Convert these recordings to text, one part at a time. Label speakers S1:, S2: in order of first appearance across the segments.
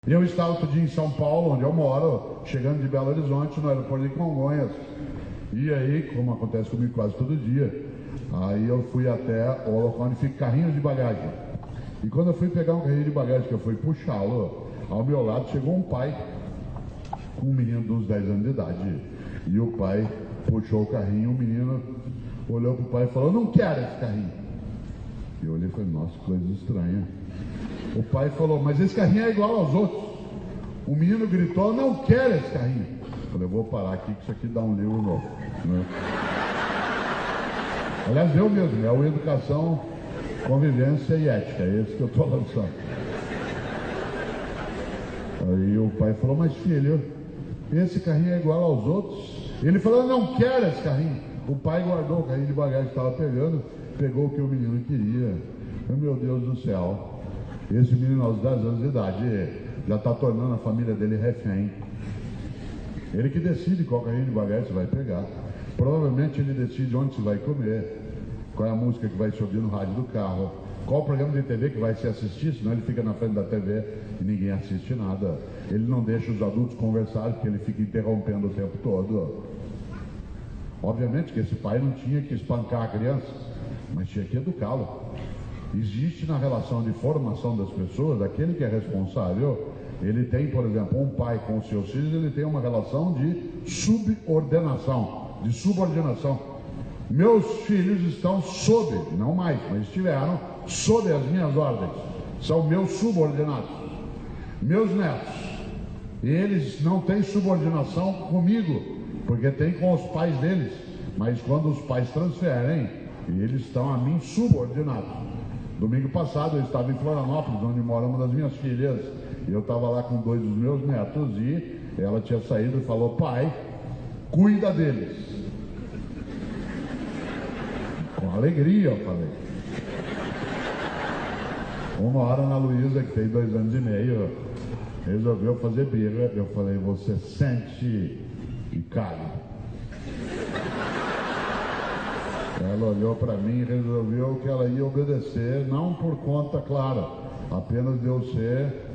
S1: Eu estava outro dia em São Paulo, onde eu moro, chegando de Belo Horizonte, no aeroporto de Congonhas. E aí, como acontece comigo quase todo dia, aí eu fui até o local onde fica carrinho de bagagem. E quando eu fui pegar um carrinho de bagagem, que eu fui puxá-lo, ao meu lado chegou um pai com um menino de uns 10 anos de idade. E o pai puxou o carrinho, o menino olhou para o pai e falou: "Não quero esse carrinho." E eu olhei e falei: "Nossa, coisa estranha." O pai falou: "Mas esse carrinho é igual aos outros." O menino gritou: "Não quero esse carrinho." Eu falei: "Eu vou parar aqui que isso aqui dá um livro novo." Né? Aliás, eu mesmo, é o Educação, Convivência e Ética, é esse que eu estou lançando. Aí o pai falou: "Mas filho, esse carrinho é igual aos outros?" Ele falou: "Eu não quero esse carrinho." O pai guardou o carrinho de bagagem que estava pegando, pegou o que o menino queria. Meu Deus do céu, esse menino aos 10 anos de idade já está tornando a família dele refém. Ele que decide qual carrinho de bagagem você vai pegar. Provavelmente ele decide onde você vai comer, qual é a música que vai se ouvir no rádio do carro, qual o programa de TV que vai se assistir, senão ele fica na frente da TV e ninguém assiste nada. Ele não deixa os adultos conversarem porque ele fica interrompendo o tempo todo. Obviamente que esse pai não tinha que espancar a criança, mas tinha que educá-lo. Existe na relação de formação das pessoas, aquele que é responsável, ele tem, por exemplo, um pai com os seus filhos, ele tem uma relação de subordinação, de subordinação. Meus filhos estão sob, não mais, mas estiveram sob as minhas ordens, são meus subordinados. Meus netos, eles não têm subordinação comigo, porque tem com os pais deles, mas quando os pais transferem, eles estão a mim subordinados. Domingo passado eu estava em Florianópolis, onde mora uma das minhas filhas, e eu estava lá com 2 dos meus netos, e ela tinha saído e falou: "Pai, cuida deles." Com alegria eu falei. Uma hora Ana Luísa, que tem 2 anos e meio, resolveu fazer birra. Eu falei: "Você sente e cale." Ela olhou para mim e resolveu que ela ia obedecer, não por conta, claro, apenas de eu ser,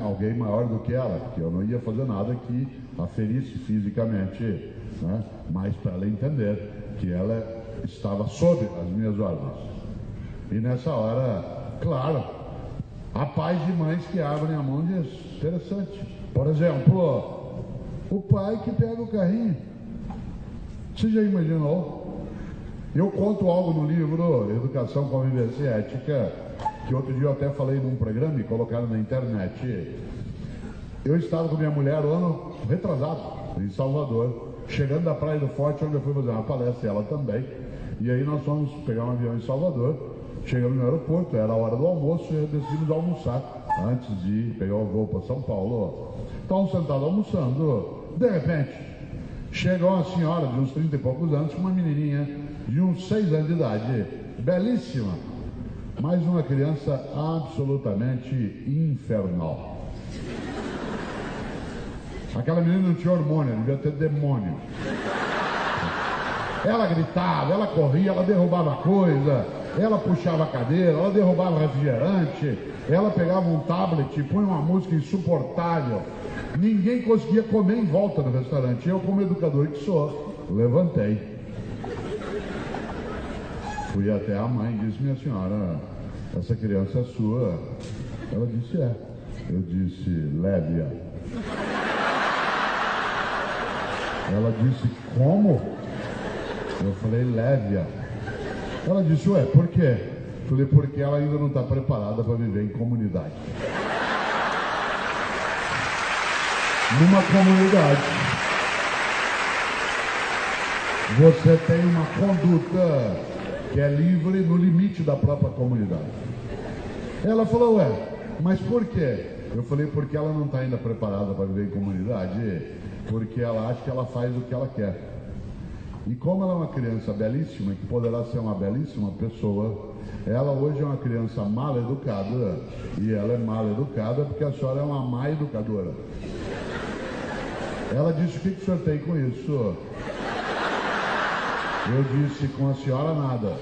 S1: alguém maior do que ela, porque eu não ia fazer nada que a ferisse fisicamente, mas para ela entender que ela estava sob as minhas ordens. E nessa hora, claro, há pais e mães que abrem a mão e diz: "Interessante." Por exemplo, o pai que pega o carrinho. Você já imaginou? Eu conto algo no livro Educação, Convivência e Ética, que outro dia eu até falei num programa e colocaram na internet. Eu estava com minha mulher o ano retrasado, em Salvador, chegando da Praia do Forte, onde eu fui fazer uma palestra, ela também. E aí nós fomos pegar um avião em Salvador, chegamos no aeroporto, era a hora do almoço e decidimos almoçar antes de pegar o voo para São Paulo. Estávamos sentados almoçando, de repente, chegou uma senhora de uns 30 e poucos anos, com uma menininha de uns 6 anos de idade, belíssima, mas uma criança absolutamente infernal. Aquela menina não tinha hormônio, devia ter demônio. Ela gritava, ela corria, ela derrubava coisa, ela puxava a cadeira, ela derrubava refrigerante, ela pegava um tablet e punha uma música insuportável. Ninguém conseguia comer em volta do restaurante. Eu, como educador que sou, levantei. Fui até a mãe e disse: "Minha senhora, essa criança é sua?" Ela disse: "É." Eu disse: "Leve-a." Ela disse: "Como?" Eu falei: "Leve-a." Ela disse: "Ué, por quê?" Eu falei: "Porque ela ainda não está preparada para viver em comunidade." Numa comunidade, você tem uma conduta que é livre no limite da própria comunidade. Ela falou: "Ué, mas por quê?" Eu falei: "Porque ela não está ainda preparada para viver em comunidade, porque ela acha que ela faz o que ela quer. E como ela é uma criança belíssima, que poderá ser uma belíssima pessoa, ela hoje é uma criança mal educada, e ela é mal educada porque a senhora é uma má educadora." Ela disse: "O que o senhor tem com isso?" Eu disse: "Com a senhora nada,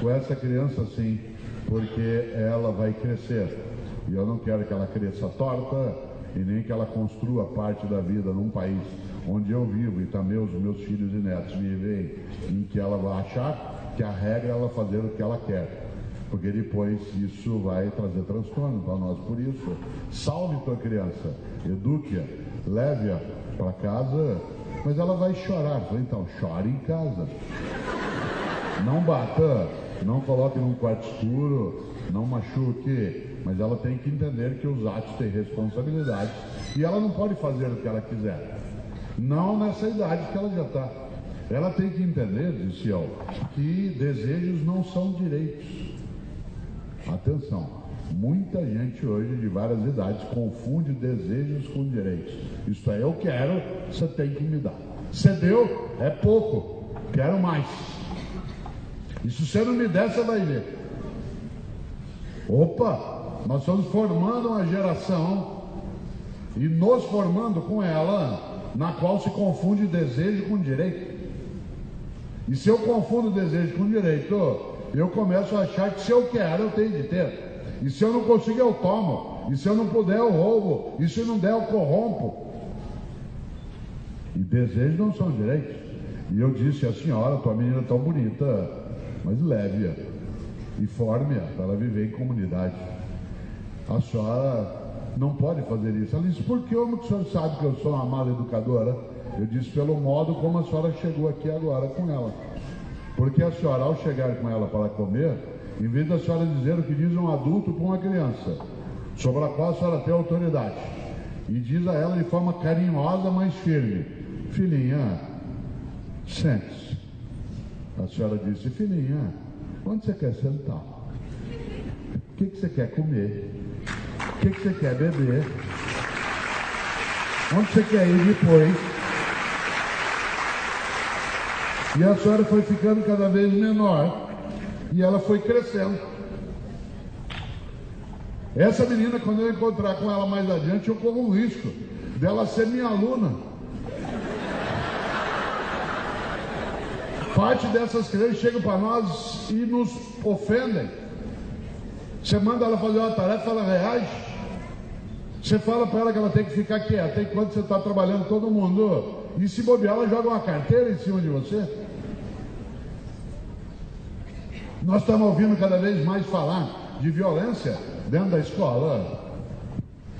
S1: com essa criança sim, porque ela vai crescer. E eu não quero que ela cresça torta, e nem que ela construa parte da vida num país onde eu vivo e também os meus filhos e netos vivem, em que ela vai achar que a regra é ela fazer o que ela quer, porque depois isso vai trazer transtorno para nós. Por isso, salve tua criança, eduque-a, leve-a para casa, mas ela vai chorar. Então, chore em casa. Não bata, não coloque num quarto escuro, não machuque, mas ela tem que entender que os atos têm responsabilidade e ela não pode fazer o que ela quiser. Não nessa idade que ela já está. Ela tem que entender, disse eu, que desejos não são direitos. Atenção, muita gente hoje de várias idades confunde desejos com direitos. Isto é, eu quero, você tem que me dar. Você deu, é pouco, quero mais. E se você não me der, você vai ver. Opa, nós estamos formando uma geração e nos formando com ela, na qual se confunde desejo com direito. E se eu confundo desejo com direito, eu começo a achar que se eu quero, eu tenho de ter. E se eu não consigo, eu tomo. E se eu não puder, eu roubo. E se não der, eu corrompo. E desejos não são direitos. E eu disse à senhora, tua menina é tão bonita, mas leve-a e forme-a para ela viver em comunidade. A senhora não pode fazer isso. Ela disse, por que o senhor sabe que eu sou uma mala educadora? Eu disse, pelo modo como a senhora chegou aqui agora com ela. Porque a senhora, ao chegar com ela para comer, em vez da senhora dizer o que diz um adulto para uma criança, sobre a qual a senhora tem autoridade, e diz a ela de forma carinhosa, mas firme, filhinha, sente-se. A senhora disse, filhinha, onde você quer sentar? O que você quer comer? O que você quer beber? Onde você quer ir depois? E a senhora foi ficando cada vez menor e ela foi crescendo. Essa menina, quando eu encontrar com ela mais adiante, eu corro o risco dela ser minha aluna. Parte dessas crianças chegam para nós e nos ofendem. Você manda ela fazer uma tarefa, ela reage. Você fala para ela que ela tem que ficar quieta enquanto você está trabalhando todo mundo. E se bobear, ela joga uma carteira em cima de você. Nós estamos ouvindo cada vez mais falar de violência dentro da escola.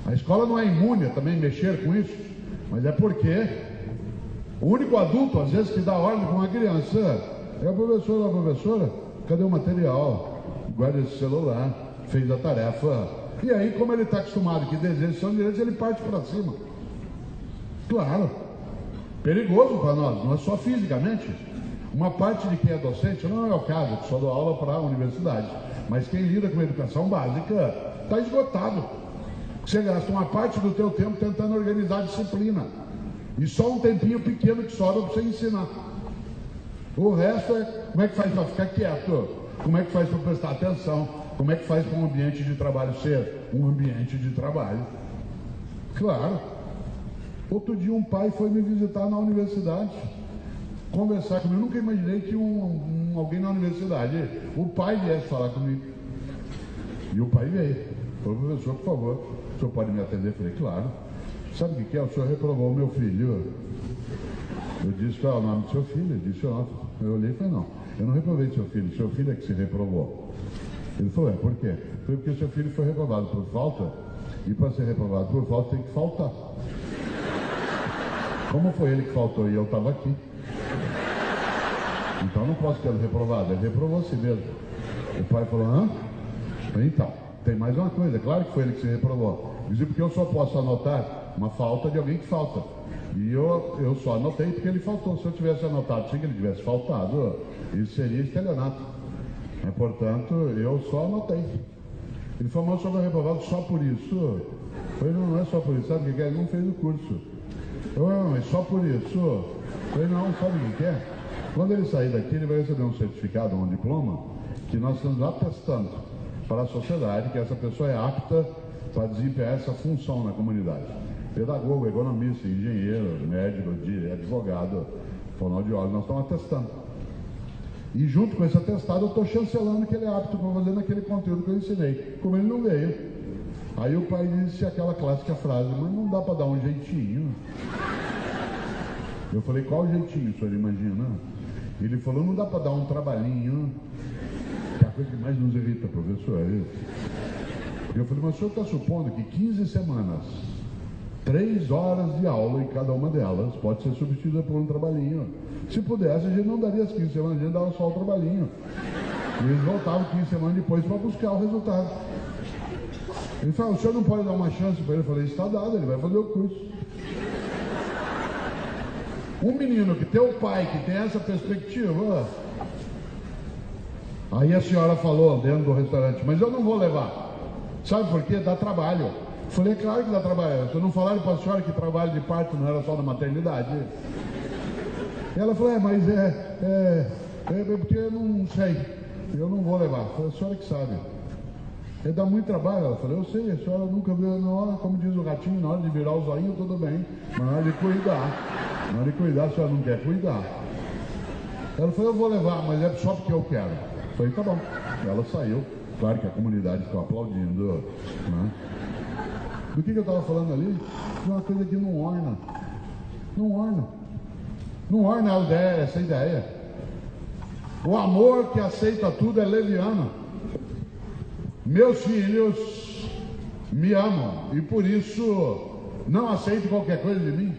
S1: A escola não é imune a também mexer com isso, mas é porque o único adulto, às vezes, que dá ordem para uma criança é a professora. A professora, cadê o material? Guarda esse celular, fez a tarefa. E aí, como ele está acostumado que desejos são direitos, ele parte para cima. Claro, perigoso para nós, não é só fisicamente. Uma parte de quem é docente, não é o caso, que só dou aula para a universidade, mas quem lida com a educação básica está esgotado. Você gasta uma parte do teu tempo tentando organizar a disciplina e só um tempinho pequeno que sobra para você ensinar. O resto é como é que faz para ficar quieto, como é que faz para prestar atenção, como é que faz para um ambiente de trabalho ser um ambiente de trabalho. Claro. Outro dia um pai foi me visitar na universidade, conversar comigo. Eu nunca imaginei que alguém na universidade, o pai viesse falar comigo. E o pai veio. Falou, professor, por favor, o senhor pode me atender? Eu falei, claro. Sabe o que é? O senhor reprovou o meu filho. Eu disse, qual é o nome do seu filho? Ele disse, ó. Eu olhei e falei, não, eu não reprovei seu filho é que se reprovou. Ele falou, por quê? Foi porque seu filho foi reprovado por falta, e para ser reprovado por falta tem que faltar. Como foi ele que faltou e eu estava aqui? Então não posso ter ele reprovado, ele reprovou a si mesmo. O pai falou, hã? Então, tem mais uma coisa, claro que foi ele que se reprovou. Dizia porque eu só posso anotar uma falta de alguém que falta. E eu só anotei porque ele faltou. Se eu tivesse anotado sem que ele tivesse faltado, isso seria estelionato. Portanto, eu só anotei. Ele falou, mas o senhor foi reprovado só por isso? Eu falei, não é só por isso, sabe o que é? Ele não fez o curso. Eu falei, não, mas só por isso? Eu falei, não, sabe o que é? Quando ele sair daqui, ele vai receber um certificado, um diploma, que nós estamos atestando para a sociedade que essa pessoa é apta para desempenhar essa função na comunidade. Pedagogo, economista, engenheiro, médico, advogado, fonoaudiólogo, nós estamos atestando. E junto com esse atestado eu estou chancelando que ele é apto para fazer naquele conteúdo que eu ensinei. Como ele não veio, Aí o pai disse aquela clássica frase: mas não dá para dar um jeitinho? Eu falei: qual jeitinho, o senhor imagina? Ele falou: não dá para dar um trabalhinho? Que é a coisa que mais nos irrita, professor, é isso. Eu falei: mas o senhor está supondo que 15 semanas, 3 horas de aula em cada uma delas pode ser substituída por um trabalhinho? Se pudesse, a gente não daria as 15 semanas, a gente dava só o trabalhinho. E eles voltavam 15 semanas depois para buscar o resultado. Ele falou: o senhor não pode dar uma chance para ele? Eu falei: está dado, ele vai fazer o curso. Um menino que tem o pai, que tem essa perspectiva. Aí a senhora falou dentro do restaurante: mas eu não vou levar. Sabe por quê? Dá trabalho. Eu falei: é claro que dá trabalho. Vocês não falaram para a senhora que trabalho de parto não era só na maternidade? Ela falou: mas porque eu não sei. Eu não vou levar. Eu falei: a senhora que sabe. Dá muito trabalho. Ela falou: eu sei, a senhora nunca viu, na hora, como diz o gatinho, na hora de virar o zoinho, tudo bem. Mas na hora de cuidar, a senhora não quer cuidar. Ela falou: eu vou levar, mas é só porque eu quero. Eu falei: tá bom. Ela saiu. Claro que a comunidade ficou aplaudindo, né? Do que eu estava falando ali? De uma coisa que não orna. Não orna. Não orna a ideia, essa ideia. O amor que aceita tudo é leviano. Meus filhos me amam e por isso não aceitam qualquer coisa de mim.